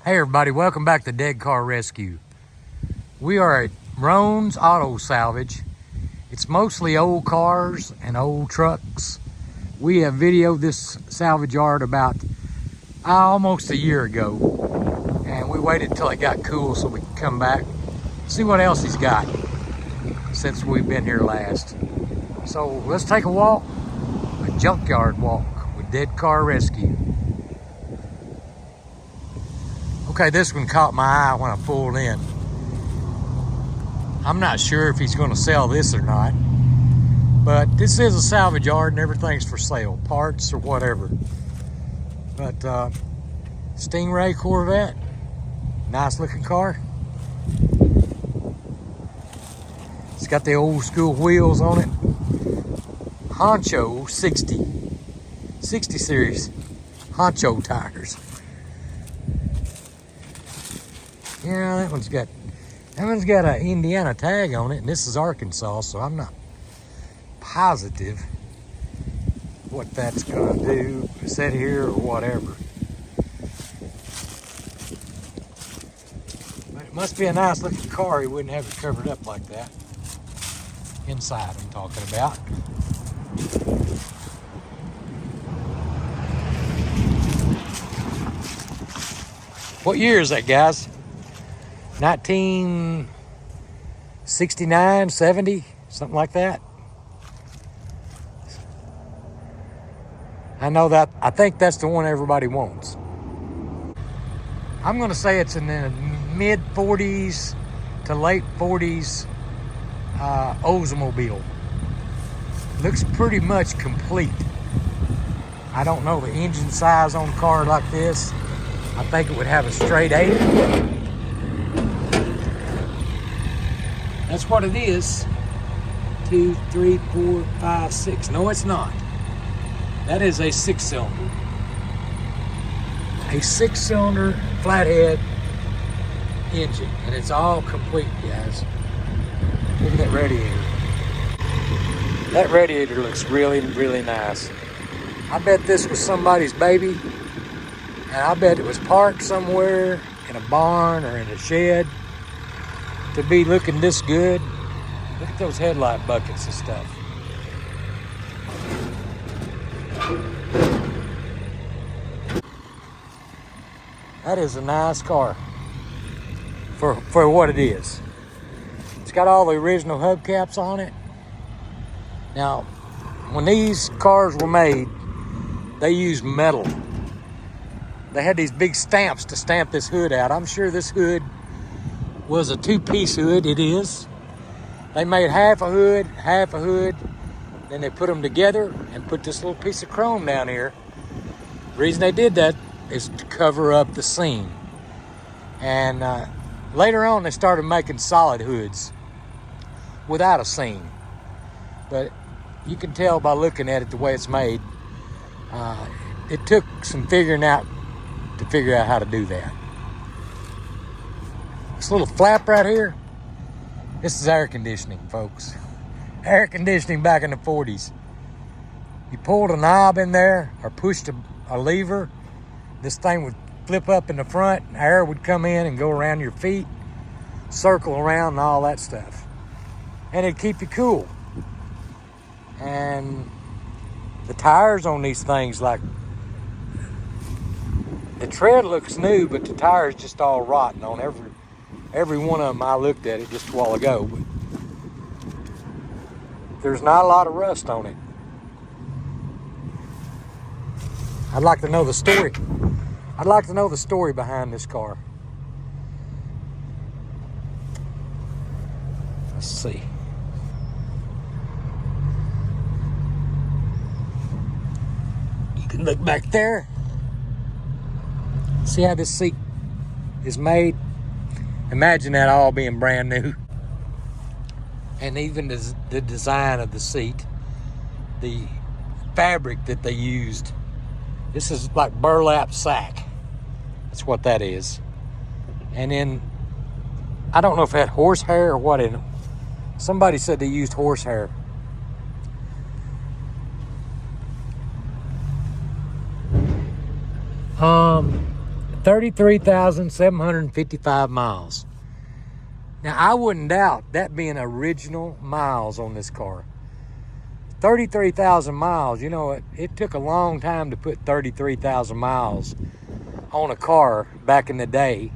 Hey everybody, welcome back to Dead Car Rescue. We are at Roan's Auto Salvage. It's mostly old cars and old trucks. We have videoed this salvage yard about almost a year ago. And we waited until it got cool so we could come back, see what else he's got since we've been here last. So let's take a walk, a junkyard walk with Dead Car Rescue. Okay, this one caught my eye when I pulled in. I'm not sure if he's going to sell this or not, but this is a salvage yard and everything's for sale, parts or whatever. But Stingray Corvette, nice looking car. It's got the old school wheels on it. Honcho 60 series Honcho tires. Yeah, that one's got an Indiana tag on it, and this is Arkansas, so I'm not positive what that's gonna do, set here or whatever. But it must be a nice looking car. He wouldn't have it covered up like that. Inside I'm talking about. What year is that, guys? 1969, 70, something like that. I know that, I think that's the one everybody wants. I'm gonna say it's in the mid 40s to late 40s Oldsmobile. Looks pretty much complete. I don't know the engine size on a car like this. I think it would have a straight 8. That's what it is. 2, 3, 4, 5, 6. No, it's not. That is a 6-cylinder. A 6-cylinder flathead engine. And it's all complete, guys. Look at that radiator. That radiator looks really, really nice. I bet this was somebody's baby. And I bet it was parked somewhere in a barn or in a shed to be looking this good. Look at those headlight buckets and stuff. That is a nice car for what it is. It's got all the original hubcaps on it. Now, when these cars were made, they used metal. They had these big stamps to stamp this hood out. I'm sure this hood was a 2-piece hood. It is. They made half a hood, then they put them together and put this little piece of chrome down here. The reason they did that is to cover up the seam. And later on they started making solid hoods without a seam. But you can tell by looking at it the way it's made. It took some figuring out to figure out how to do that. This little flap right here, this is air conditioning, folks. Air conditioning back in the 40s. You pulled a knob in there or pushed a lever, this thing would flip up in the front, and air would come in and go around your feet, circle around and all that stuff. And it'd keep you cool. And the tires on these things, like, the tread looks new, but the tires just all rotten on every one of them. I looked at it just a while ago, but there's not a lot of rust on it. I'd like to know the story. I'd like to know the story behind this car. Let's see. You can look back there. See how this seat is made? Imagine that all being brand new. And even the design of the seat, the fabric that they used. This is like burlap sack. That's what that is. And then, I don't know if it had horsehair or what in it. Somebody said they used horsehair. 33,755 miles. Now, I wouldn't doubt that being original miles on this car. 33,000 miles, you know, it took a long time to put 33,000 miles on a car back in the day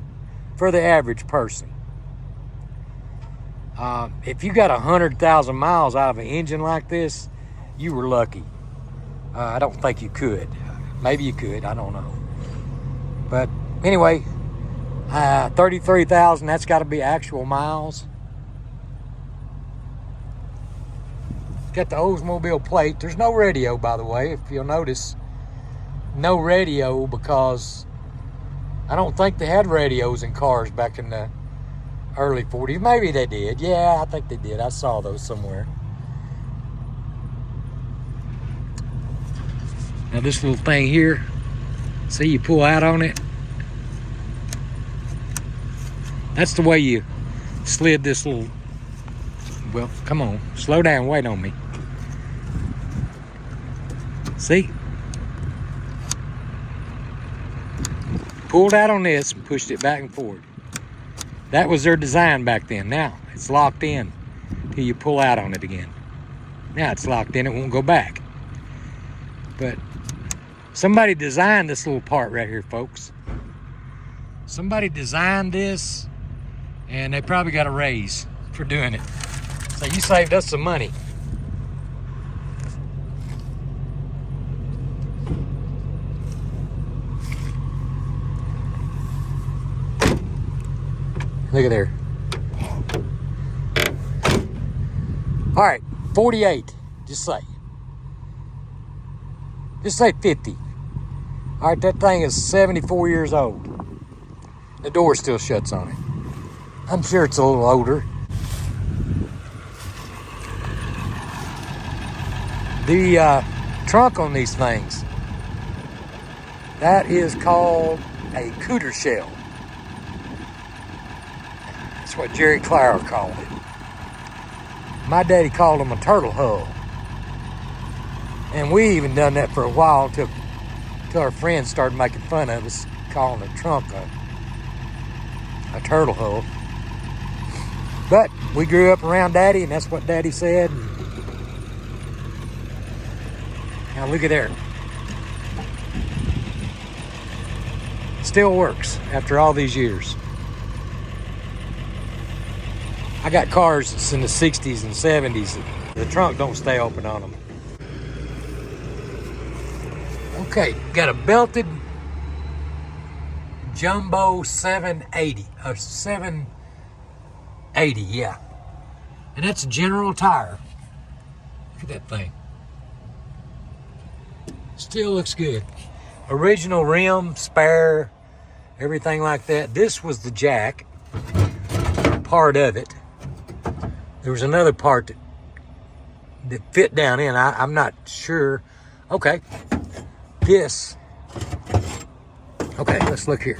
for the average person. If you got 100,000 miles out of an engine like this, you were lucky. I don't think you could. Maybe you could, I don't know. But anyway, 33,000, that's got to be actual miles. Got the Oldsmobile plate. There's no radio, by the way, if you'll notice. No radio, because I don't think they had radios in cars back in the early 40s. Maybe they did. Yeah, I think they did. I saw those somewhere. Now this little thing here, see, you pull out on it. That's the way you slid this little, well, come on, slow down, wait on me. See? Pulled out on this and pushed it back and forward. That was their design back then. Now it's locked in till you pull out on it again. Now it's locked in, it won't go back. But somebody designed this little part right here, folks. Somebody designed this, and they probably got a raise for doing it. So you saved us some money. Look at there. All right, 48, just say. Just say 50. All right, that thing is 74 years old. The door still shuts on it. I'm sure it's a little older. The trunk on these things, that is called a cooter shell. That's what Jerry Clower called it. My daddy called them a turtle hull. And we even done that for a while till our friends started making fun of us, calling the trunk a turtle hull. But we grew up around Daddy, and that's what Daddy said. Now look at there. Still works after all these years. I got cars that's in the 60s and 70s. The trunk don't stay open on them. Okay, got a belted Jumbo 780, or 780, yeah. And that's a General Tire. Look at that thing. Still looks good. Original rim, spare, everything like that. This was the jack, part of it. There was another part that fit down in. I'm not sure. Okay. This. Okay, let's look here.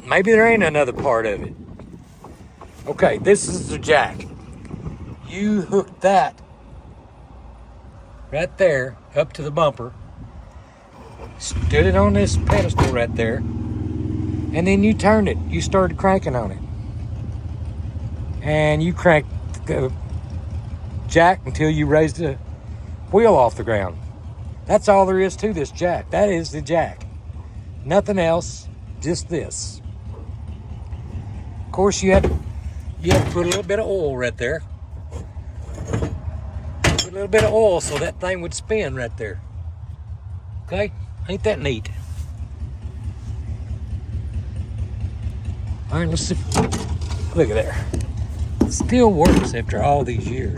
Maybe there ain't another part of it. Okay, this is the jack. You hooked that right there up to the bumper, stood it on this pedestal right there, and then you turned it. You started cranking on it. And you cranked the jack until you raised the wheel off the ground. That's all there is to this jack. That is the jack. Nothing else, just this. Of course, you had to put a little bit of oil right there. Put a little bit of oil so that thing would spin right there. Okay? Ain't that neat? All right, let's see. Look at there. It still works after all these years.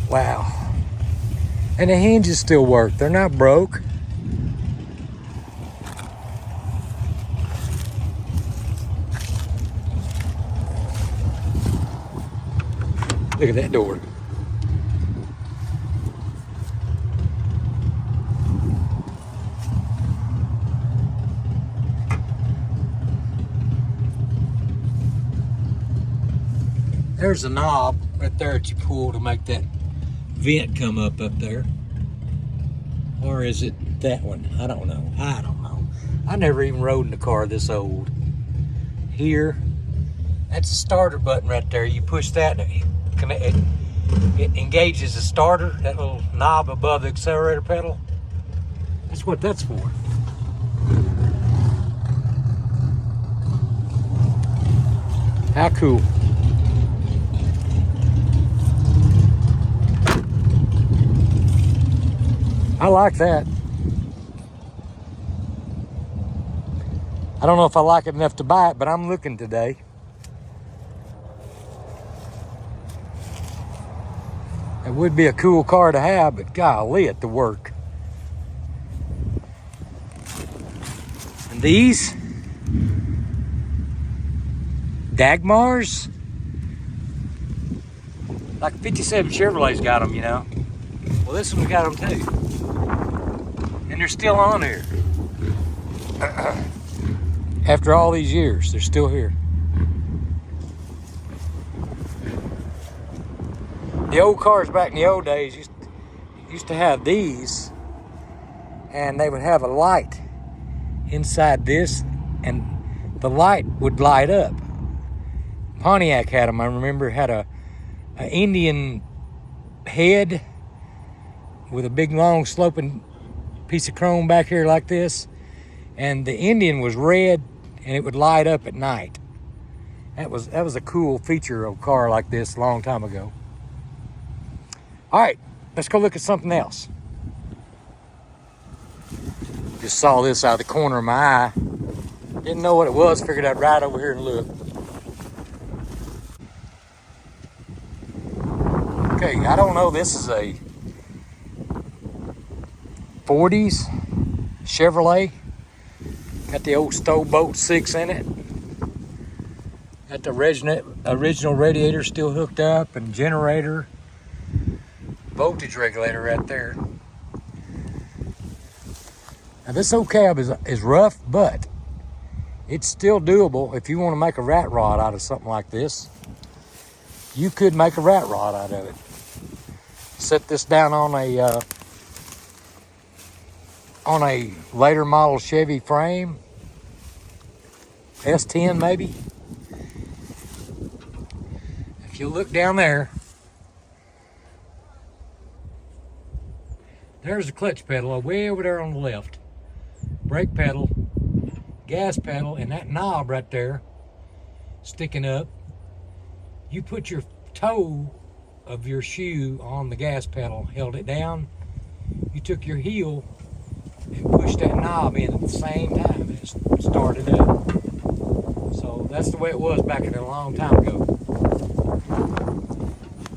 Wow. And the hinges still work. They're not broke. Look at that door. There's a knob right there that you pull to make that vent come up there. Or is it that one? I don't know. I never even rode in a car this old. Here, that's the starter button right there. You push that and it engages the starter, that little knob above the accelerator pedal. That's what that's for. How cool. I like that. I don't know if I like it enough to buy it, but I'm looking today. It would be a cool car to have, but golly, it to work. And these Dagmars, like 57 Chevrolet's got them, you know. Well, this one got them too, and they're still on here. After all these years, they're still here. The old cars back in the old days used to have these, and they would have a light inside this, and the light would light up. Pontiac had them, I remember, had an Indian head with a big long sloping piece of chrome back here like this, and the Indian was red and it would light up at night. That was a cool feature of a car like this a long time ago. All right, let's go look at something else. Just saw this out of the corner of my eye. Didn't know what it was, figured I'd ride over here and look. Okay, I don't know, this is a 40s Chevrolet. Got the old Stowboat 6 in it. Got the original radiator still hooked up, and generator, voltage regulator right there. Now this old cab is rough, but it's still doable. If you want to make a rat rod out of something like this, you could make a rat rod out of it. Set this down on a later model Chevy frame, S10 maybe. If you look down there, there's the clutch pedal way over there on the left. Brake pedal, gas pedal, and that knob right there sticking up. You put your toe of your shoe on the gas pedal, held it down. You took your heel and pushed that knob in at the same time, and it started up. So that's the way it was back in a long time ago.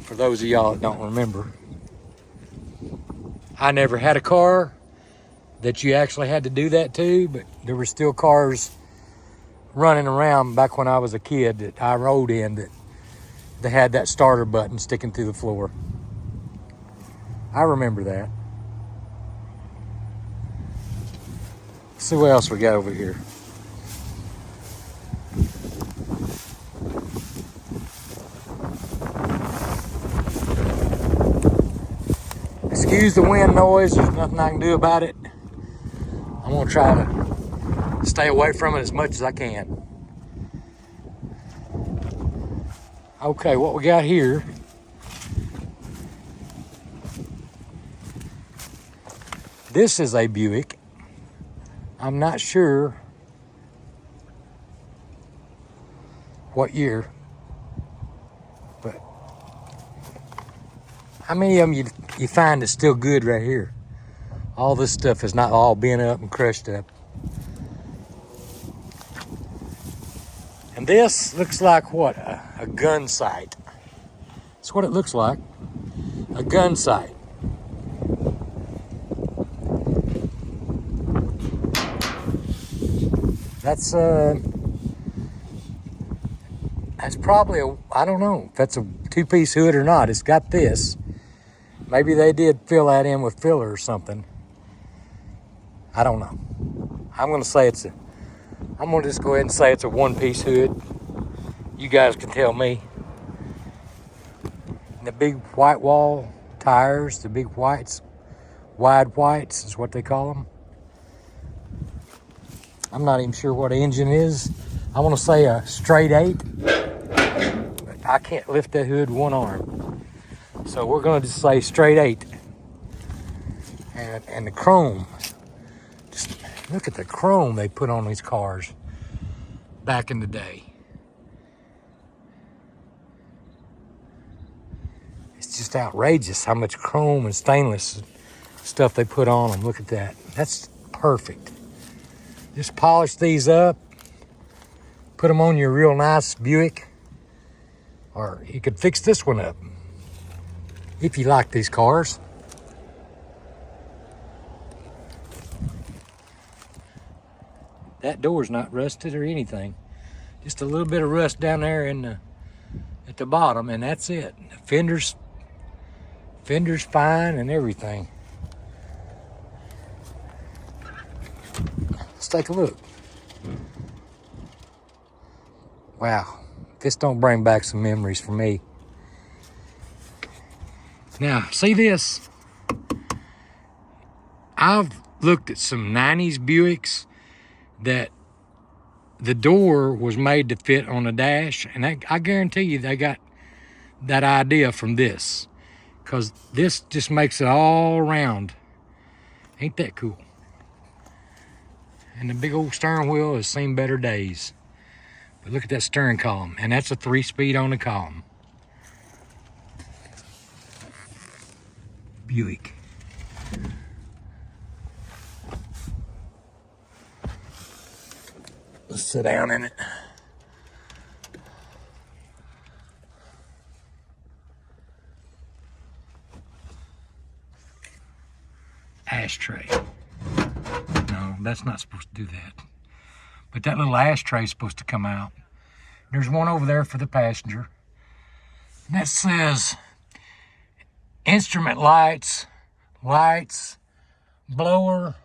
For those of y'all that don't remember. I never had a car that you actually had to do that to, but there were still cars running around back when I was a kid that I rode in that they had that starter button sticking through the floor. I remember that. Let's see what else we got over here. Excuse the wind noise, there's nothing I can do about it. I'm gonna try to stay away from it as much as I can. Okay, what we got here, this is a Buick. I'm not sure what year, but how many of them you find is still good right here? All this stuff is not all bent up and crushed up. And this looks like what? A gun sight. That's what it looks like. A gun sight. That's probably I don't know if that's a two-piece hood or not. It's got this. Maybe they did fill that in with filler or something. I don't know. I'm gonna just go ahead and say it's a one-piece hood. You guys can tell me. And the big white wall tires, the big white Wide whites is what they call them. I'm not even sure what engine is. I want to say a straight 8, but I can't lift that hood one arm. So we're going to just say straight 8. And the chrome, just look at the chrome they put on these cars back in the day. It's just outrageous how much chrome and stainless stuff they put on them. Look at that. That's perfect. Just polish these up, put them on your real nice Buick, or you could fix this one up if you like these cars. That door's not rusted or anything. Just a little bit of rust down there at the bottom, and that's it. The fender's fine and everything. Let's take a look. Wow, this don't bring back some memories for me. Now, see this? I've looked at some 90s Buicks that the door was made to fit on the dash, and I guarantee you they got that idea from this, because this just makes it all round. Ain't that cool? And the big old steering wheel has seen better days. But look at that steering column, and that's a 3-speed on the column. Buick. Let's sit down in it. Ashtray. No, that's not supposed to do that. But that little ashtray is supposed to come out. There's one over there for the passenger. And that says instrument lights, blower,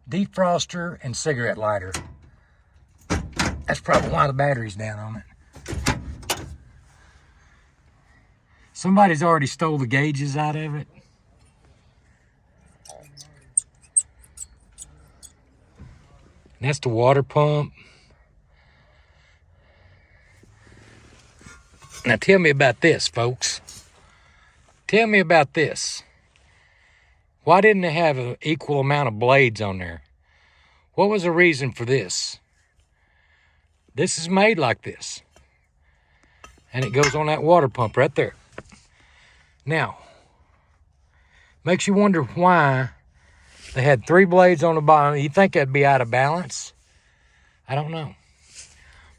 defroster, and cigarette lighter. That's probably why the battery's down on it. Somebody's already stole the gauges out of it. And that's the water pump. Now tell me about this, folks. Tell me about this. Why didn't they have an equal amount of blades on there? What was the reason for this? This is made like this. And it goes on that water pump right there. Now, makes you wonder why they had 3 blades on the bottom. You think that'd be out of balance? I don't know.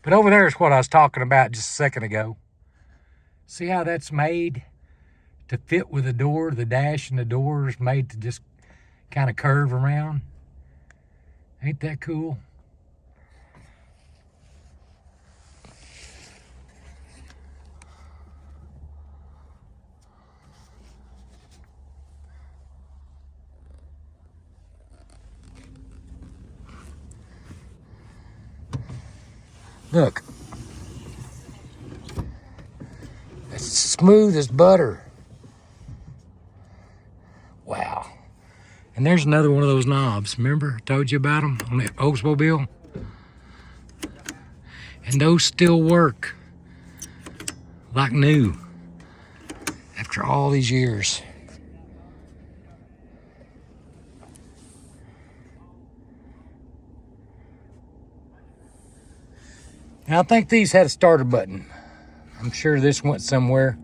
But over there is what I was talking about just a second ago. See how that's made to fit with the door? The dash and the door is made to just kind of curve around. Ain't that cool? Look, it's smooth as butter. Wow. And there's another one of those knobs. Remember I told you about them on the Oldsmobile? And those still work like new after all these years. Now I think these had a starter button. I'm sure this went somewhere.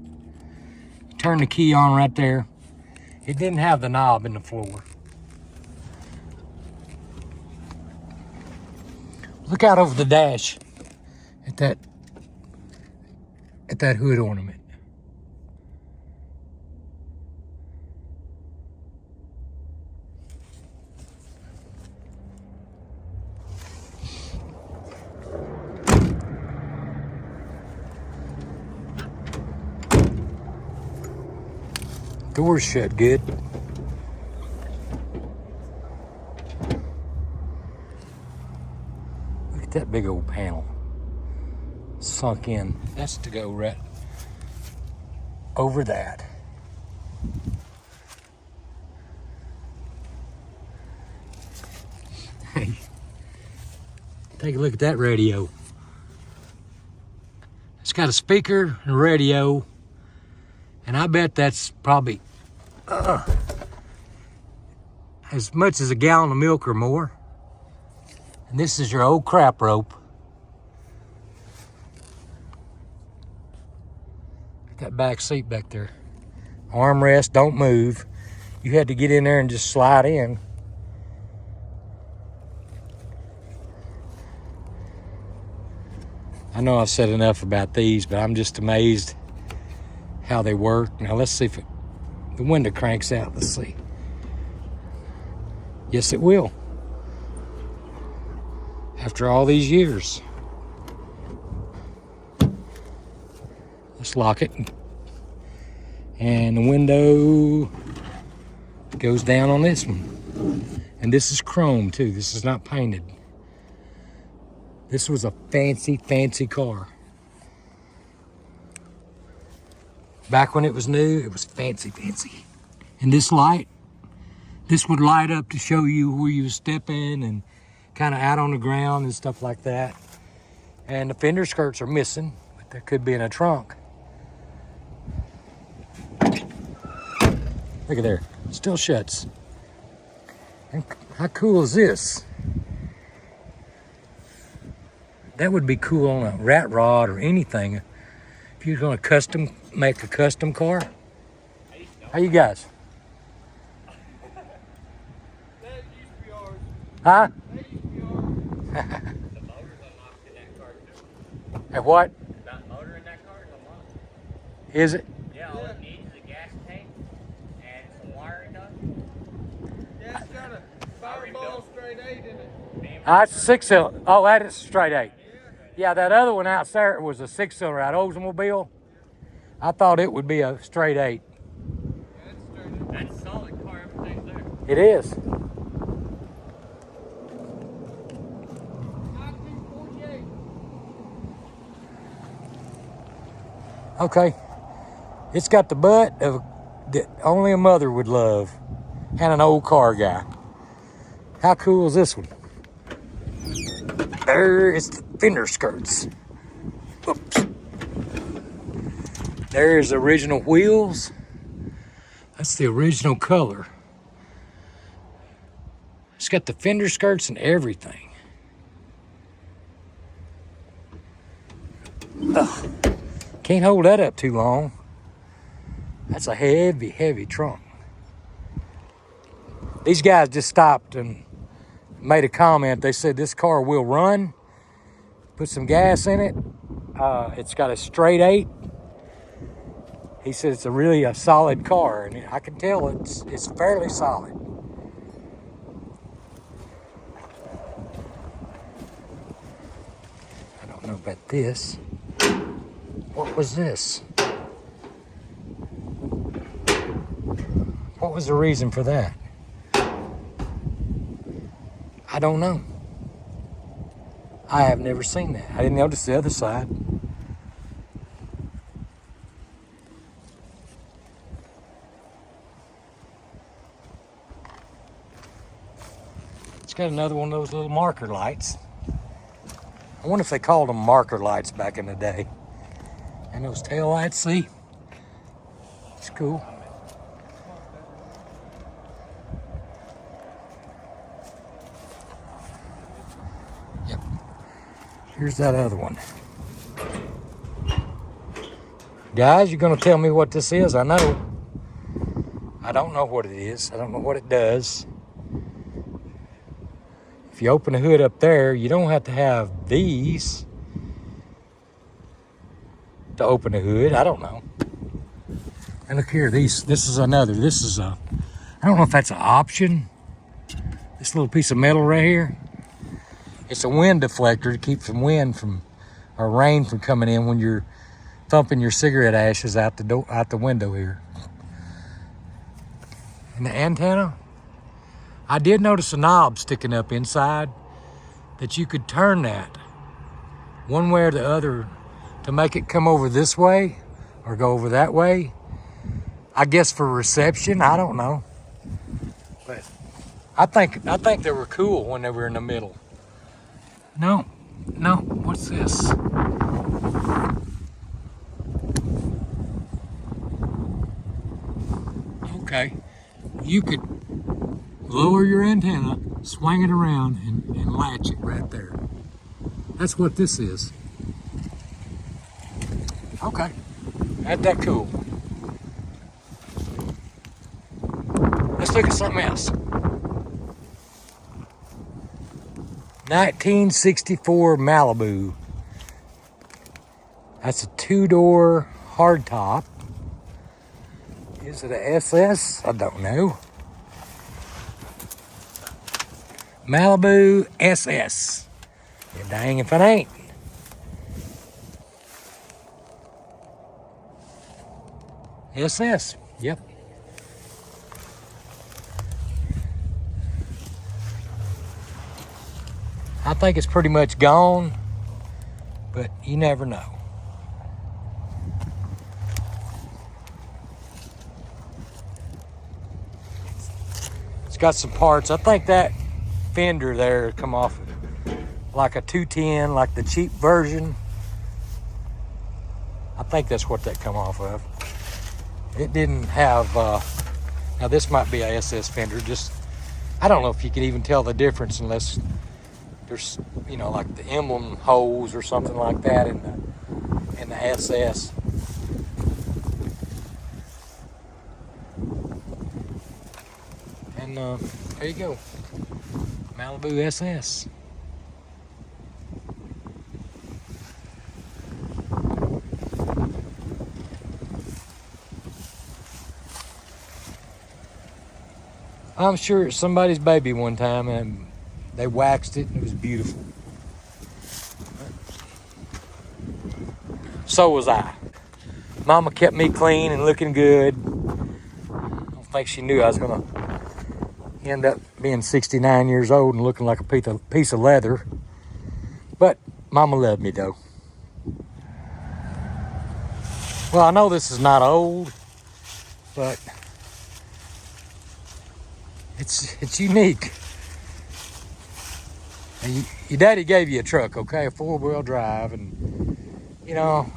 Turn the key on right there. It didn't have the knob in the floor. Look out over the dash at that hood ornament. Door's shut good. Look at that big old panel. Sunk in. That's to go right over that. Hey, take a look at that radio. It's got a speaker and a radio, and I bet that's probably as much as a gallon of milk or more. And this is your old crap rope. That back seat back there. Armrest, don't move. You had to get in there and just slide in. I know I've said enough about these, but I'm just amazed how they work. Now let's see if the window cranks out. Let's see. Yes, it will. After all these years. Let's lock it. And the window goes down on this one. And this is chrome too. This is not painted. This was a fancy, fancy car. Back when it was new, it was fancy, fancy. And this light, this would light up to show you where you was stepping and kind of out on the ground and stuff like that. And the fender skirts are missing, but they could be in a trunk. Look at there, still shuts. And how cool is this? That would be cool on a rat rod or anything. If you're gonna make a custom car. How you guys? That used to be ours. Huh? That used to be ours. The motor's unlocked in that car too. At what? That motor in that car is unlocked. Is it? Yeah, all it needs is a gas tank and some wiring done. Yeah, it's got a Fireball straight 8 in it. It's a 6-cylinder. Oh, that is straight 8. Yeah, that other one out there was a 6-cylinder at Oldsmobile. I thought it would be a straight 8. Yeah, it's straight 8. That's a solid car, everything's there. It is. 1948. Okay. It's got the butt of that only a mother would love and an old car guy. How cool is this one? There is the fender skirts. Oops. There's the original wheels. That's the original color. It's got the fender skirts and everything. Ugh. Can't hold that up too long. That's a heavy, heavy trunk. These guys just stopped and made a comment. They said this car will run. Put some gas in it. It's got a straight 8. He said it's really a solid car, and I can tell it's fairly solid. I don't know about this. What was this? What was the reason for that? I don't know. I have never seen that. I didn't notice the other side. It's got another one of those little marker lights. I wonder if they called them marker lights back in the day. And those tail lights, see? It's cool. Yep. Here's that other one. Guys, you're gonna tell me what this is? I know. I don't know what it is. I don't know what it does. If you open the hood up there, you don't have to have these to open the hood. I don't know. And look here, this is another. This is a, I don't know if that's an option. This little piece of metal right here. It's a wind deflector to keep some wind from, or rain from coming in when you're thumping your cigarette ashes out the window here. And the antenna, I did notice a knob sticking up inside that you could turn that one way or the other to make it come over this way or go over that way. I guess for reception, I don't know. But I think they were cool when they were in the middle. No, what's this? Okay, you could lower your antenna, swing it around, and latch it right there. That's what this is. Okay, ain't that cool? Let's look at something else. 1964 Malibu. That's a 2-door hardtop. Is it a SS? I don't know. Malibu SS. Yeah, dang if it ain't. SS. Yep. I think it's pretty much gone, but you never know. It's got some parts. I think that fender there come off like a 210, like the cheap version. I think that's what that come off of. It didn't have, now this might be a SS fender. Just, I don't know if you can even tell the difference unless there's, you know, like the emblem holes or something like that in the SS. And there you go, Malibu SS. I'm sure it's somebody's baby one time and they waxed it and it was beautiful. So was I. Mama kept me clean and looking good. I don't think she knew I was gonna end up being 69 years old and looking like a piece of leather. But Mama loved me though. Well, I know this is not old, but it's unique. And your daddy gave you a truck, okay, a 4-wheel drive, and you know,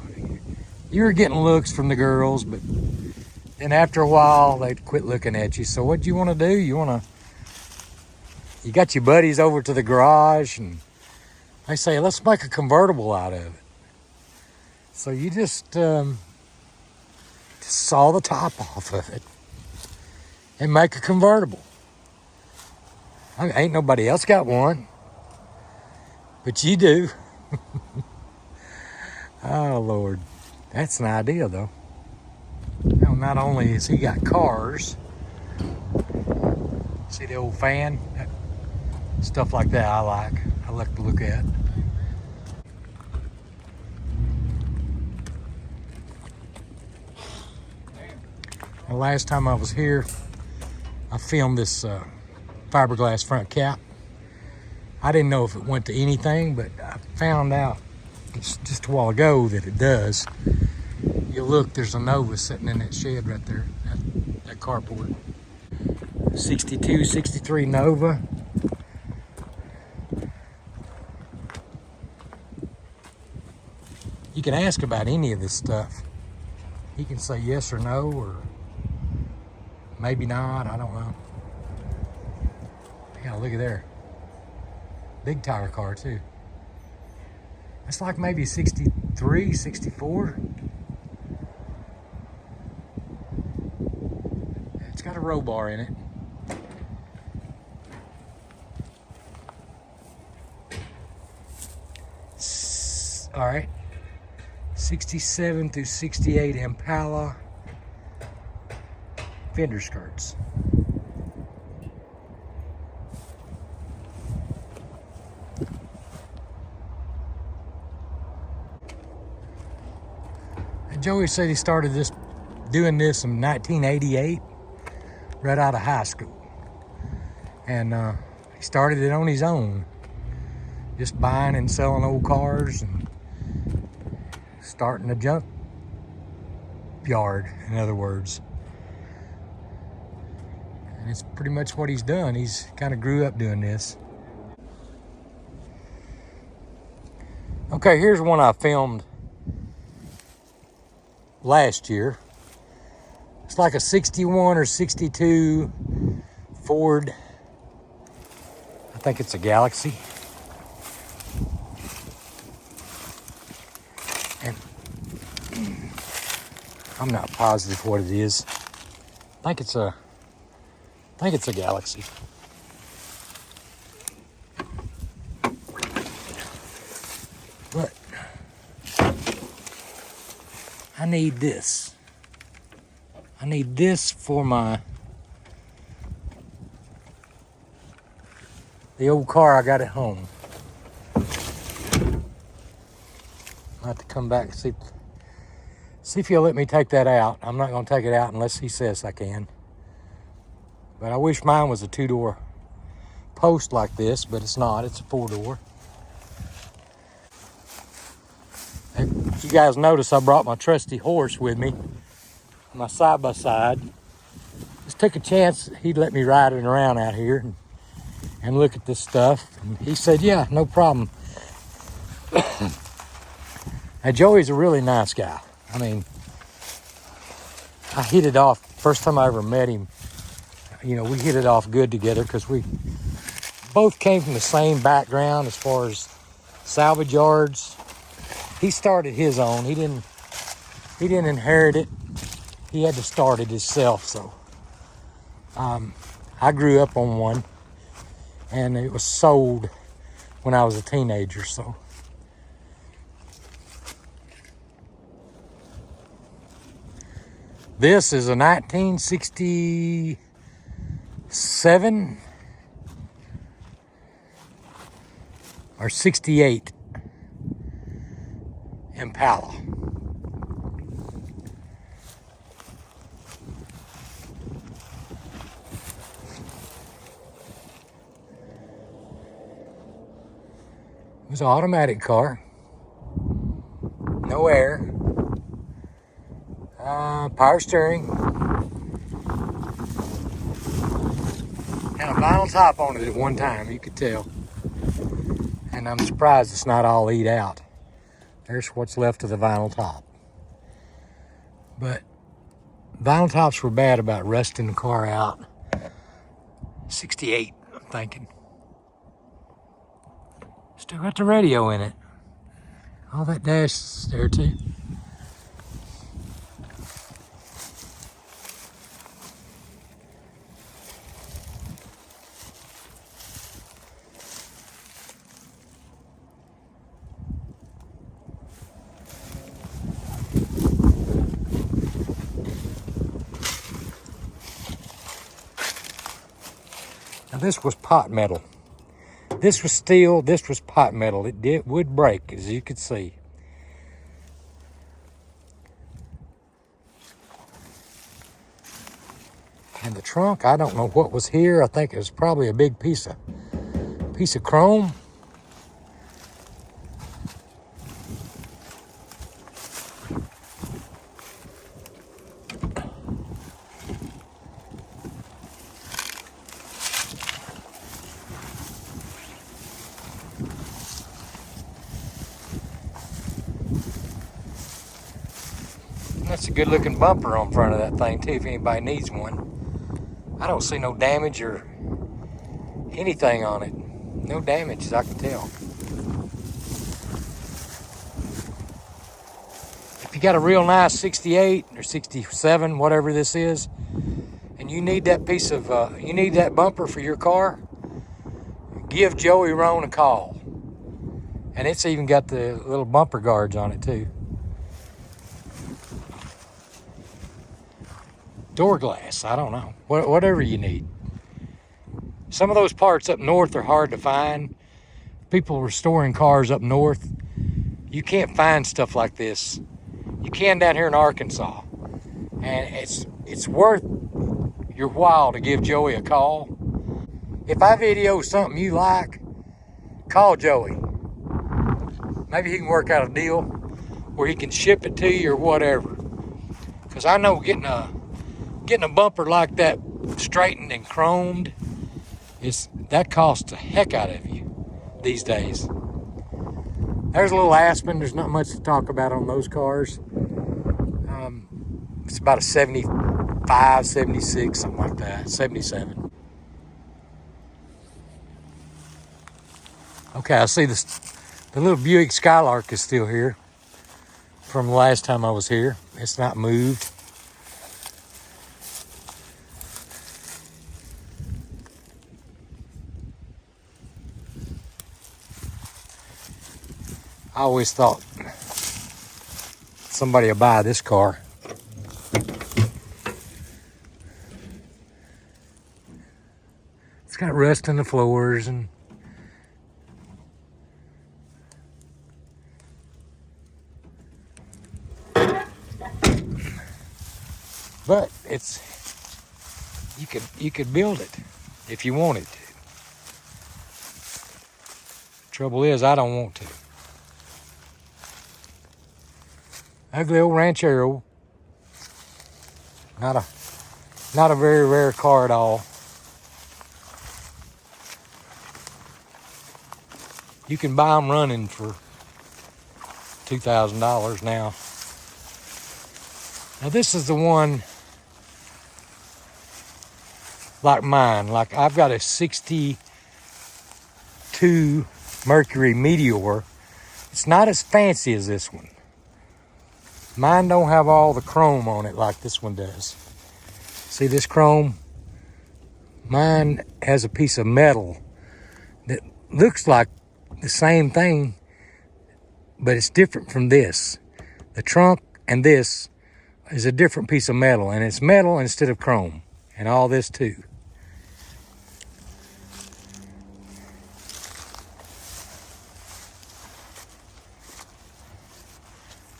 you were getting looks from the girls, but then after a while they'd quit looking at you. So what do you want to do? You got your buddies over to the garage and they say, let's make a convertible out of it. So you just saw the top off of it and make a convertible. Ain't nobody else got one, but you do. Oh, Lord. That's an idea, though. Now, not only has he got cars, see the old fan? Stuff like that I like to look at. The last time I was here, I filmed this fiberglass front cap. I didn't know if it went to anything, but I found out just a while ago that it does. You look, there's a Nova sitting in that shed right there, that carport. 62, 63 Nova. You can ask about any of this stuff. He can say yes or no, or maybe not, I don't know. Yeah, look at there. Big tire car too. It's like maybe 63, 64. It's got a roll bar in it. All right. 67 through 68 Impala fender skirts. Joey said he started doing this in 1988, right out of high school. And he started it on his own, just buying and selling old cars and starting a junk yard, in other words. And it's pretty much what he's done. He's kind of grew up doing this. Okay, here's one I filmed last year. It's like a 61 or 62 Ford. I think it's a Galaxy. And I'm not positive what it is. I think it's a Galaxy. But I need this. I need this for the old car I got at home. I'll have to come back and see if he'll let me take that out. I'm not going to take it out unless he says I can. But I wish mine was a 2-door post like this, but it's not. It's a 4-door. If you guys notice, I brought my trusty horse with me, my side-by-side. Just took a chance he'd let me ride it around out here and look at this stuff. And he said, yeah, no problem. Now, Joey's a really nice guy. I mean, I hit it off first time I ever met him. You know, we hit it off good together because we both came from the same background as far as salvage yards. He started his own. He didn't inherit it. He had to start it himself. So I grew up on one, and it was sold when I was a teenager. So this is a 1967 or 68 Impala. It was an automatic car, no air, power steering, and a vinyl top on it at one time, you could tell. And I'm surprised it's not all eat out. There's what's left of the vinyl top. But vinyl tops were bad about rusting the car out. 68, I'm thinking. Still got the radio in it. All that dash is there too. Now this was pot metal. This was steel, this was pot metal. It would break, as you could see. And the trunk, I don't know what was here. I think it was probably a big piece of chrome. That's a good looking bumper on front of that thing too, if anybody needs one. I don't see no damage or anything on it. No damage, as I can tell. If you got a real nice 68 or 67, whatever this is, and you need that piece of, you need that bumper for your car, give Joey Roan a call. And it's even got the little bumper guards on it too. Door glass, I don't know, whatever you need. Some of those parts up north are hard to find. People restoring cars up north, you can't find stuff like this. You can down here in Arkansas, and it's worth your while to give Joey a call. If I video something you like, call Joey. Maybe he can work out a deal where he can ship it to you or whatever. Because I know getting a bumper like that straightened and chromed, that costs a heck out of you these days. There's a little Aspen. There's not much to talk about on those cars. It's about a 75, 76, something like that, 77. Okay, I see the little Buick Skylark is still here from the last time I was here. It's not moved. I always thought somebody would buy this car. It's got rust in the floors and but you could build it if you wanted to. Trouble is, I don't want to. Ugly old Ranchero. Not a very rare car at all. You can buy them running for $2,000 now. Now this is the one like mine. Like I've got a 62 Mercury Meteor. It's not as fancy as this one. Mine don't have all the chrome on it like this one does. See this chrome? Mine has a piece of metal that looks like the same thing, but it's different from this. The trunk and this is a different piece of metal, and it's metal instead of chrome, and all this too.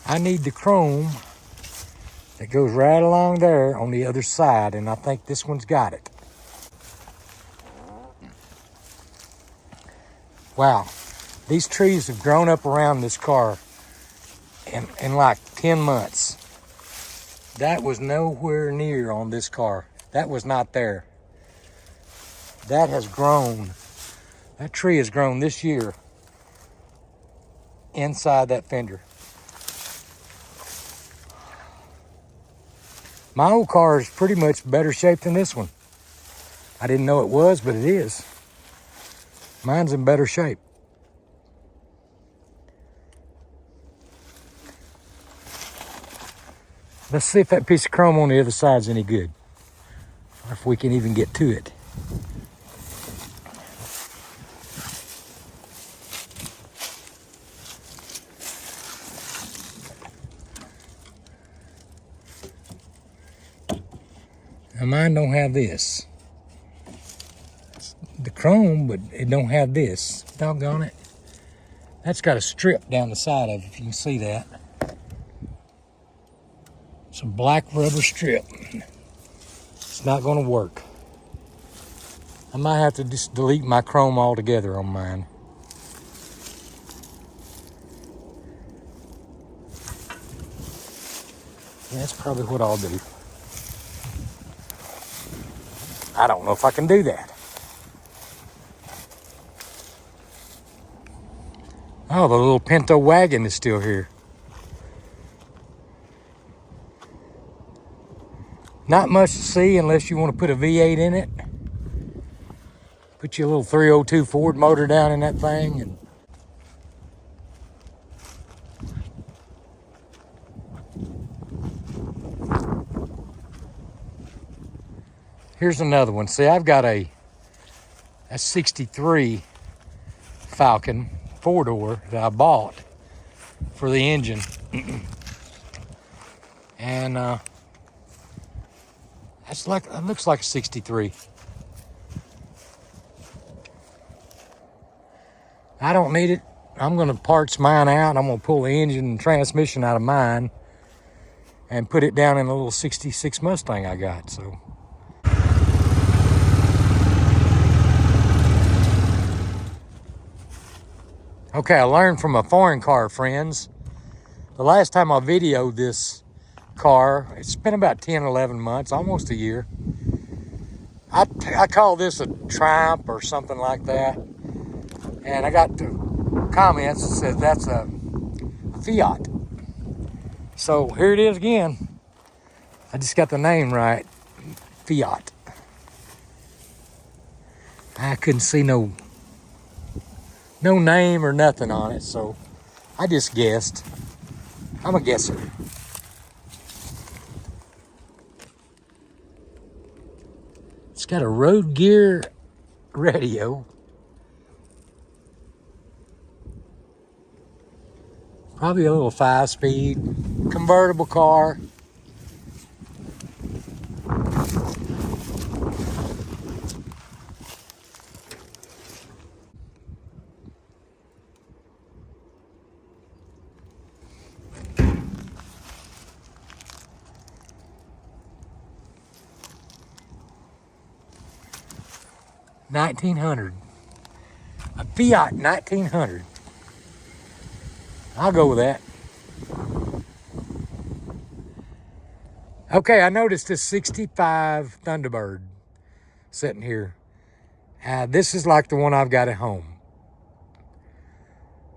I need the chrome that goes right along there on the other side, and I think this one's got it. Wow, these trees have grown up around this car in like 10 months. That was nowhere near on this car. That was not there. That has grown. That tree has grown this year inside that fender. My old car is pretty much better shape than this one. I didn't know it was, but it is. Mine's in better shape. Let's see if that piece of chrome on the other side's any good, or if we can even get to it. Now mine don't have this. It's the chrome, but it don't have this. Doggone it. That's got a strip down the side of it, if you can see that. It's a black rubber strip. It's not going to work. I might have to just delete my chrome altogether on mine. Yeah, that's probably what I'll do. I don't know if I can do that. Oh, the little Pinto wagon is still here. Not much to see unless you want to put a V8 in it. Put your little 302 Ford motor down in that thing. And here's another one. See, I've got a 63 Falcon 4-door that I bought for the engine. And it looks like a 63. I don't need it. I'm going to parts mine out. I'm going to pull the engine and transmission out of mine and put it down in a little 66 Mustang I got. So okay, I learned from my foreign car friends. The last time I videoed this car, it's been about 10, 11 months, almost a year. I call this a Triumph or something like that. And I got the comments that says that's a Fiat. So here it is again. I just got the name right. Fiat. I couldn't see no name or nothing on it, so I just guessed. I'm a guesser. It's got a road gear radio. Probably a little 5-speed convertible car. $1,900. A Fiat 1900. I'll go with that. Okay, I noticed this 65 Thunderbird sitting here. This is like the one I've got at home.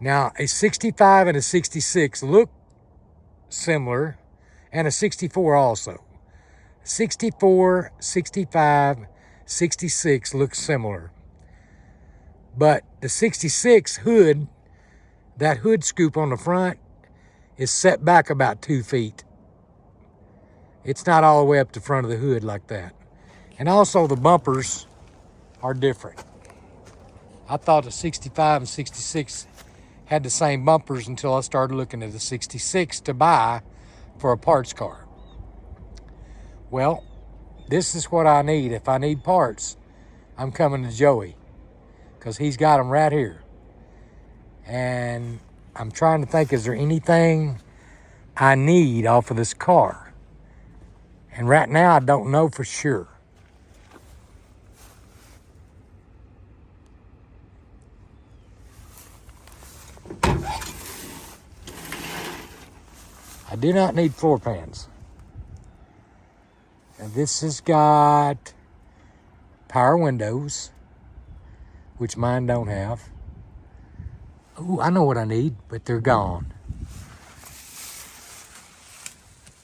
Now, a 65 and a 66 look similar, and a 64 also. 64, 65, 66 look similar. But the 66 hood, that hood scoop on the front, is set back about 2 feet. It's not all the way up the front of the hood like that. And also the bumpers are different. I thought the 65 and 66 had the same bumpers until I started looking at the 66 to buy for a parts car. Well, this is what I need. If I need parts, I'm coming to Joey, because he's got them right here. And I'm trying to think, is there anything I need off of this car? And right now, I don't know for sure. I do not need floor pans. And this has got power windows, which mine don't have. Ooh, I know what I need, but they're gone.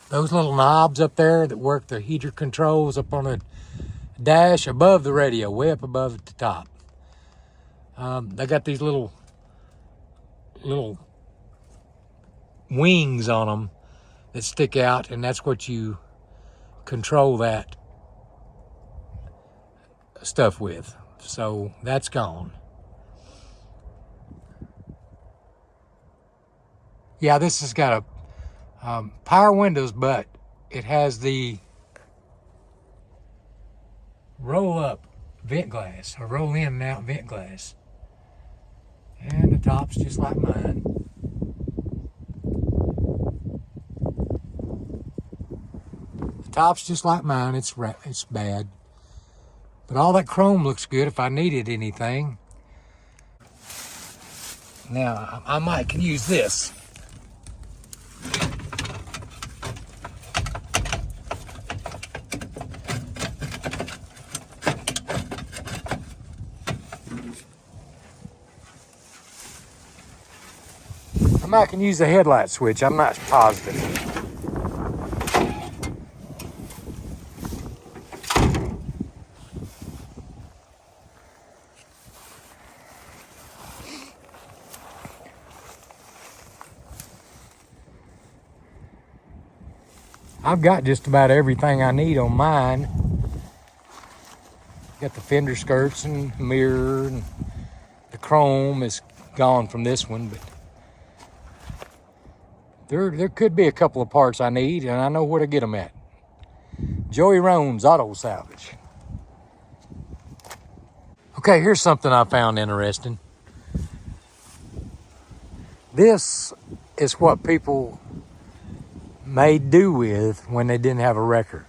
Those little knobs up there that work the heater controls up on the dash above the radio, way up above at the top. They got these little wings on them that stick out, and that's what you control that stuff with. So that's gone. Yeah, this has got a power windows, but it has the roll up vent glass, or roll in and out vent glass. And the top's just like mine. The top's just like mine. It's bad. But all that chrome looks good if I needed anything. Now, I might can use this. I might can use the headlight switch. I'm not positive. I've got just about everything I need on mine. Got the fender skirts and mirror, and the chrome is gone from this one, but there could be a couple of parts I need, and I know where to get them at. Joey Roan's Auto Salvage. Okay, here's something I found interesting. This is what people made do with when they didn't have a wrecker.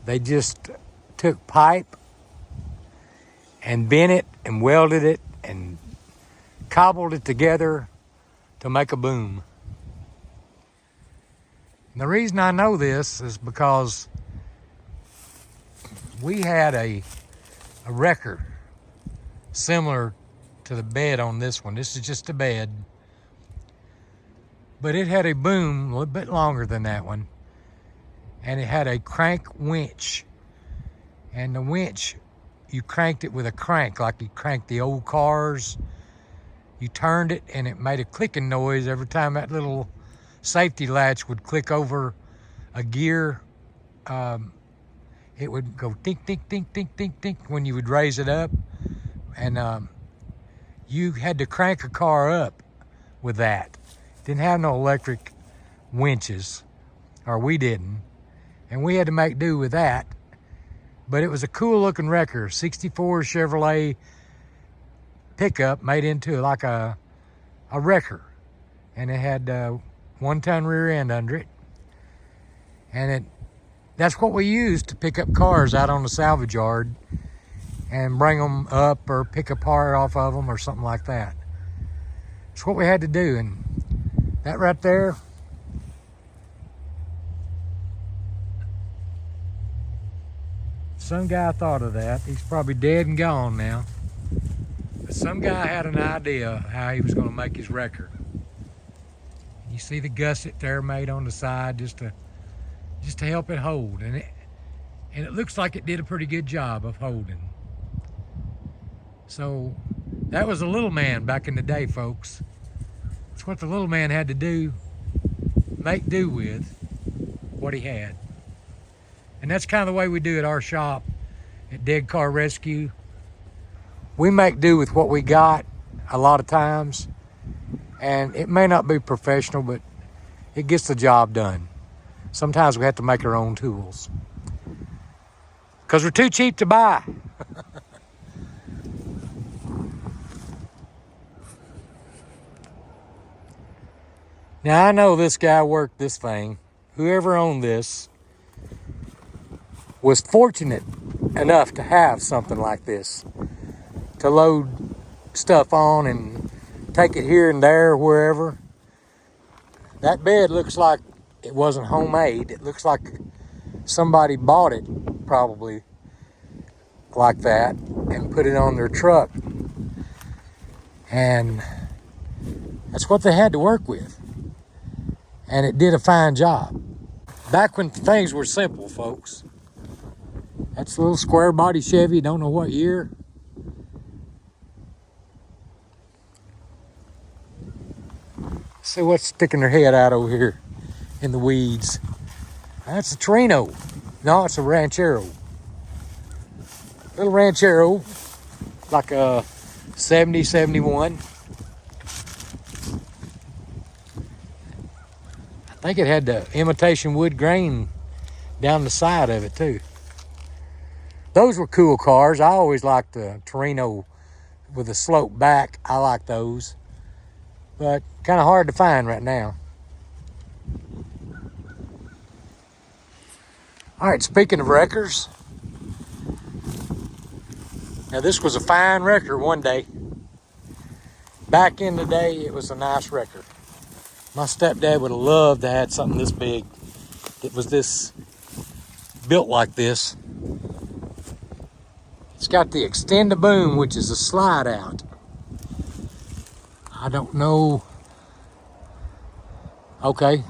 They just took pipe and bent it and welded it and cobbled it together to make a boom. And the reason I know this is because we had a wrecker similar to the bed on this one. This is just a bed. But it had a boom a little bit longer than that one. And it had a crank winch. And the winch, you cranked it with a crank, like you cranked the old cars. You turned it and it made a clicking noise every time that little safety latch would click over a gear. It would go tink, tink, tink, tink, tink, tink when you would raise it up. And you had to crank a car up with that. Didn't have no electric winches, or we didn't. And we had to make do with that. But it was a cool looking wrecker, 64 Chevrolet pickup made into like a wrecker. And it had a 1-ton rear end under it. And that's what we used to pick up cars out on the salvage yard and bring them up or pick a part off of them or something like that. It's what we had to do. And that right there, some guy thought of that. He's probably dead and gone now. But some guy had an idea how he was going to make his wrecker. You see the gusset there made on the side just to help it hold. And it looks like it did a pretty good job of holding. So that was a little man back in the day, folks. That's what the little man had to do, make do with what he had. And that's kind of the way we do at our shop at Dead Car Rescue. We make do with what we got a lot of times. And it may not be professional, but it gets the job done. Sometimes we have to make our own tools because we're too cheap to buy. Now, I know this guy worked this thing. Whoever owned this was fortunate enough to have something like this to load stuff on and take it here and there, wherever. That bed looks like it wasn't homemade. It looks like somebody bought it, probably like that, and put it on their truck. And that's what they had to work with. And it did a fine job. Back when things were simple, folks. That's a little square body Chevy, don't know what year. See what's sticking their head out over here in the weeds. That's a Torino. No, it's a Ranchero. Little Ranchero, like a 70, 71. I think it had the imitation wood grain down the side of it too. Those were cool cars. I always liked the Torino with a slope back. I like those, but kind of hard to find right now. All right, speaking of wreckers, now this was a fine wrecker one day. Back in the day, it was a nice wrecker. My stepdad would have loved to have had something this big. It was this, built like this. It's got the extend the boom, which is a slide out. I don't know. Okay,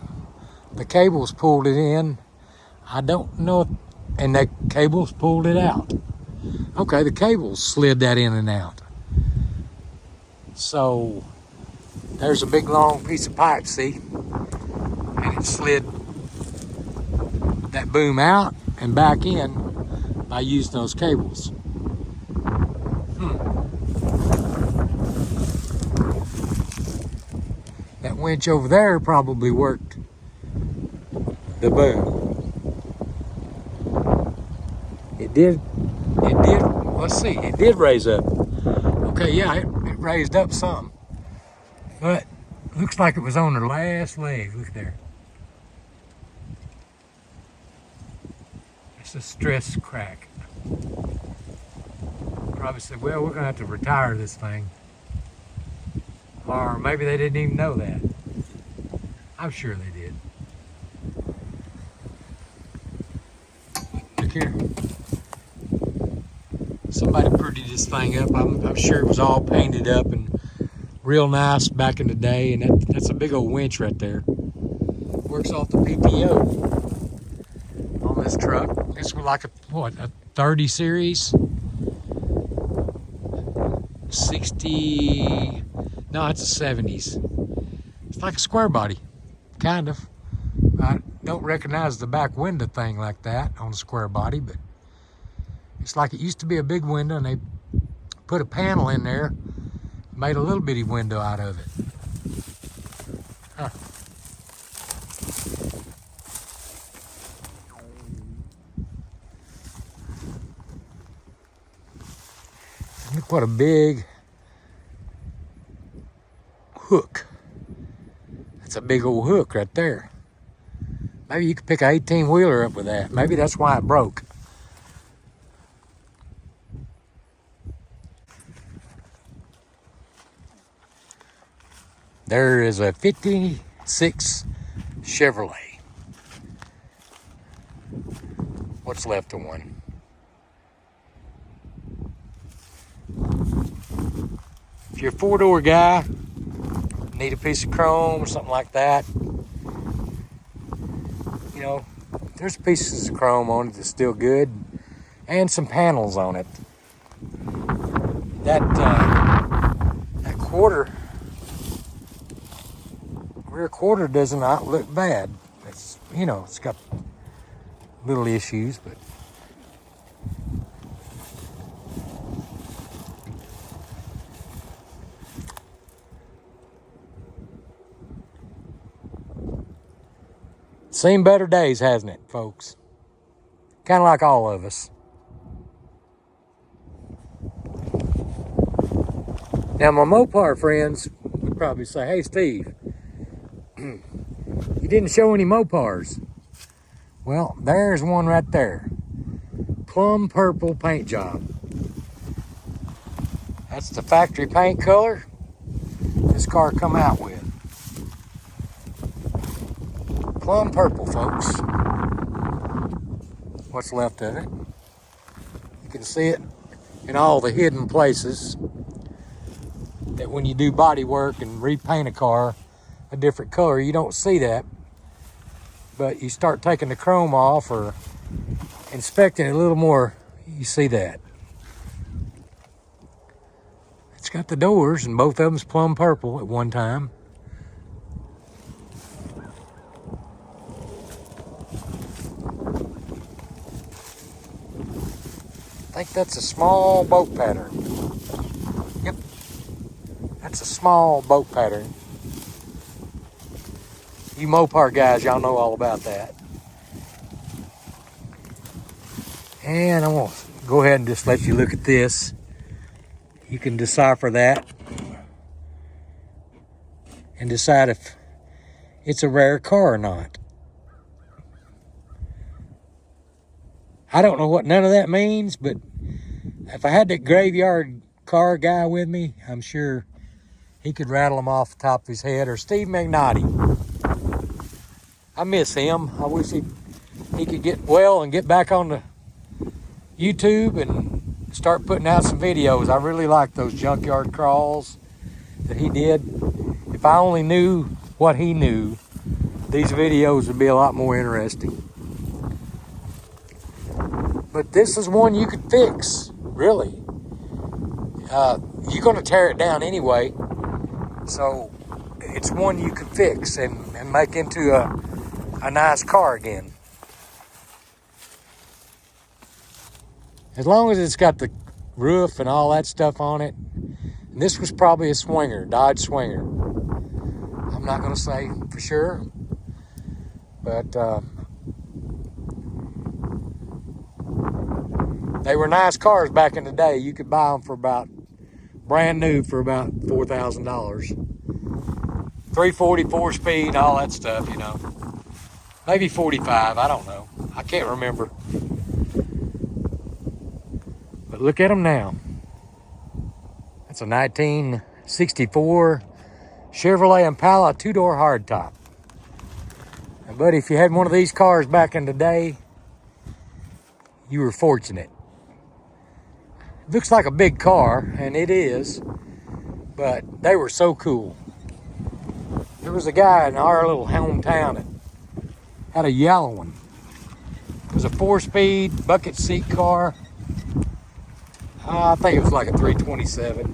the cables pulled it in. I don't know, and the cables pulled it out. Okay, the cables slid that in and out. So there's a big long piece of pipe, see? And it slid that boom out and back in by using those cables. That winch over there probably worked the boom. It did, let's see, it did raise up. Okay, yeah, it raised up some. But looks like it was on her last leg. Look there. It's a stress crack. Probably said, well, we're going to have to retire this thing. Or maybe they didn't even know that. I'm sure they did. Look here. Somebody prettied this thing up. I'm sure it was all painted up and real nice back in the day. And that's a big old winch right there. Works off the PTO on this truck. This was like a 30 series? 60, no, it's a 70s. It's like a square body, kind of. I don't recognize the back window thing like that on a square body, but it's like it used to be a big window and they put a panel in there, made a little bitty window out of it. Huh. Look what a big hook. That's a big old hook right there. Maybe you could pick an 18-wheeler up with that. Maybe that's why it broke. There is a 56 Chevrolet. What's left of one? If you're a four-door guy, need a piece of chrome or something like that, you know, there's pieces of chrome on it that's still good, and some panels on it. That quarter, rear quarter does not look bad. It's, you know, it's got little issues, but seen better days, hasn't it, folks? Kind of like all of us. Now, my Mopar friends would probably say, hey, Steve, you didn't show any Mopars. Well, there's one right there. Plum purple paint job. That's the factory paint color this car come out with. Plum purple, folks. What's left of it. You can see it in all the hidden places that when you do body work and repaint a car a different color, you don't see that. But you start taking the chrome off or inspecting it a little more, you see that. It's got the doors, and both of them's plum purple at one time. I think that's a small boat pattern. Yep, that's a small boat pattern. You Mopar guys, y'all know all about that. And I'm gonna go ahead and just let you look at this. You can decipher that and decide if it's a rare car or not. I don't know what none of that means, but if I had that graveyard car guy with me, I'm sure he could rattle them off the top of his head. Or Steve Magnotti. I miss him. I wish he could get well and get back on the YouTube and start putting out some videos. I really like those junkyard crawls that he did. If I only knew what he knew, these videos would be a lot more interesting. But this is one you could fix, really. You're going to tear it down anyway, so it's one you could fix and make into a nice car again. As long as it's got the roof and all that stuff on it. And this was probably a Swinger, Dodge Swinger. I'm not going to say for sure, but they were nice cars back in the day. You could buy them for about, brand new for about $4,000. 340, 4-speed, all that stuff, you know. Maybe 45, I don't know. I can't remember. But look at them now. That's a 1964 Chevrolet Impala 2-door hardtop. And buddy, if you had one of these cars back in the day, you were fortunate. Looks like a big car, and it is, but they were so cool. There was a guy in our little hometown that had a yellow one. It was a 4-speed bucket seat car. I think it was like a 327.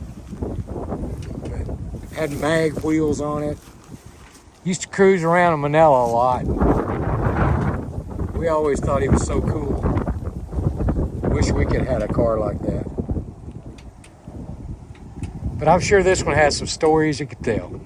But had mag wheels on it. Used to cruise around in Manila a lot. We always thought he was so cool. Wish we could have had a car like that. But I'm sure this one has some stories you could tell.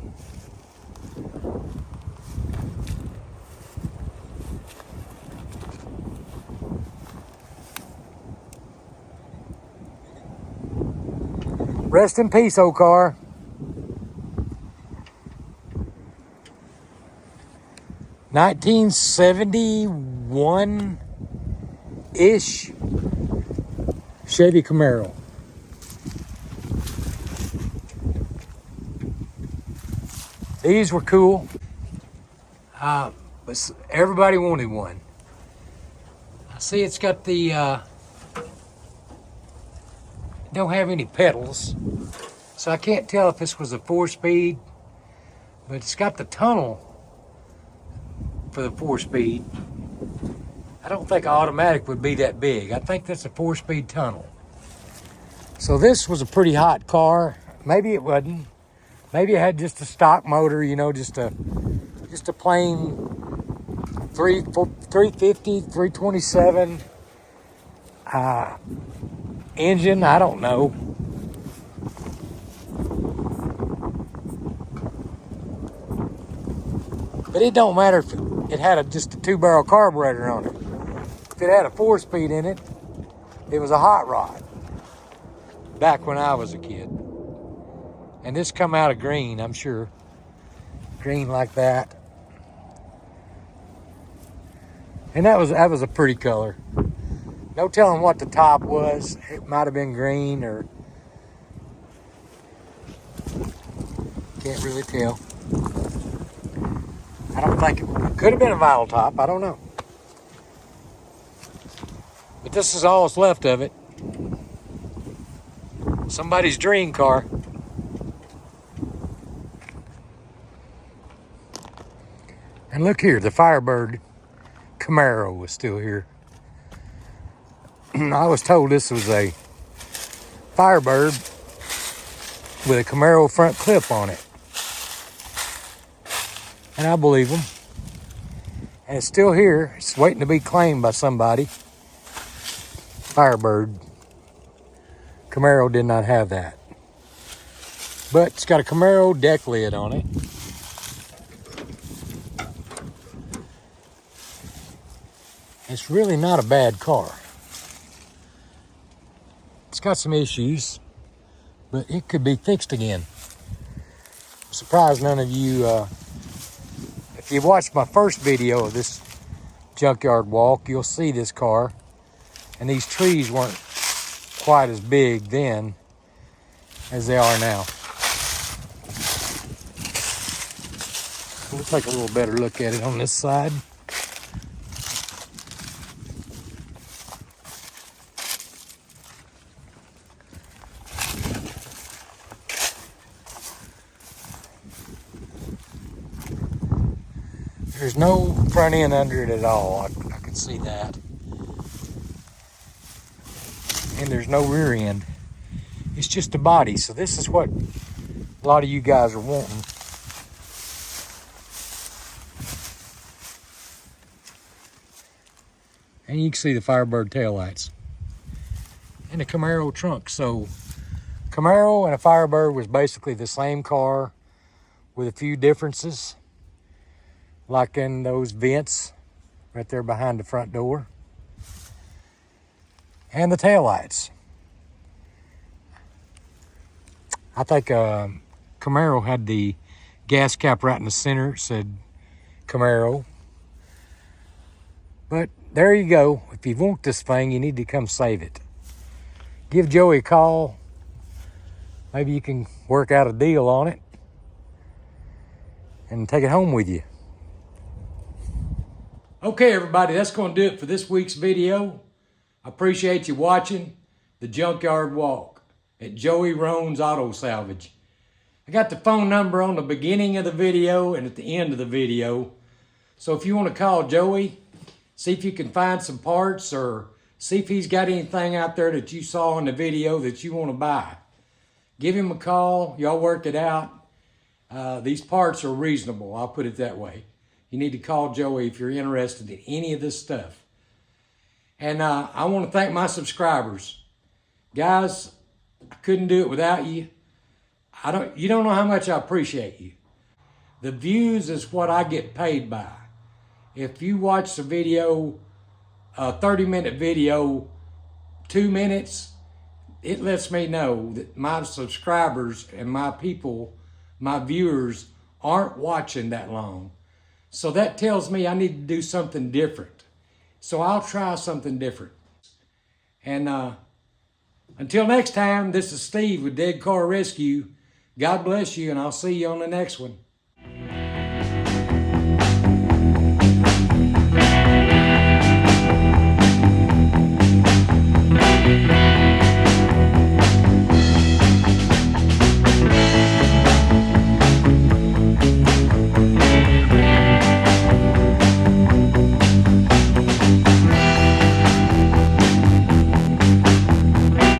Rest in peace, old car. (1971-ish) Chevy Camaro. These were cool, but everybody wanted one. I see it's got the don't have any pedals, so I can't tell if this was a 4-speed, but it's got the tunnel for the 4-speed. I don't think automatic would be that big. I think that's a 4-speed tunnel. So this was a pretty hot car. Maybe it wasn't. Maybe it had just a stock motor, you know, just a plain 350, 327 engine. I don't know. But it don't matter if it had just a 2-barrel carburetor on it. If it had a 4-speed in it, it was a hot rod. Back when I was a kid. And this come out of green, I'm sure. Green like that. And that was a pretty color. No telling what the top was. It might have been green or... Can't really tell. I don't think it could have been a vinyl top. I don't know. But this is all that's left of it. Somebody's dream car. And look here, the Firebird Camaro was still here. I was told this was a Firebird with a Camaro front clip on it. And I believe them. And it's still here. It's waiting to be claimed by somebody. Firebird. Camaro did not have that. But it's got a Camaro deck lid on it. It's really not a bad car. It's got some issues, but it could be fixed again. I'm surprised none of you, if you watched my first video of this junkyard walk, you'll see this car. And these trees weren't quite as big then as they are now. We'll take a little better look at it on this side. There's no front end under it at all. I can see that. And there's no rear end. It's just a body. So this is what a lot of you guys are wanting. And you can see the Firebird taillights. And the Camaro trunk. So Camaro and a Firebird was basically the same car with a few differences. Like in those vents right there behind the front door. And the taillights. I think Camaro had the gas cap right in the center. It said Camaro. But there you go. If you want this thing, you need to come save it. Give Joey a call. Maybe you can work out a deal on it. And take it home with you. Okay, everybody, that's going to do it for this week's video. I appreciate you watching. the Junkyard Walk at Joey Roan's Auto Salvage. I got the phone number on the beginning of the video and at the end of the video. So if you want to call Joey, see if you can find some parts or see if he's got anything out there that you saw in the video that you want to buy. Give him a call. Y'all work it out. These parts are reasonable. I'll put it that way. You need to call Joey if you're interested in any of this stuff. And I want to thank my subscribers. Guys, I couldn't do it without you. You don't know how much I appreciate you. The views is what I get paid by. If you watch the video, a 30-minute video, 2 minutes, it lets me know that my subscribers and my people, my viewers, aren't watching that long. So that tells me I need to do something different. So I'll try something different. And until next time, this is Steve with Dead Car Rescue. God bless you, and I'll see you on the next one.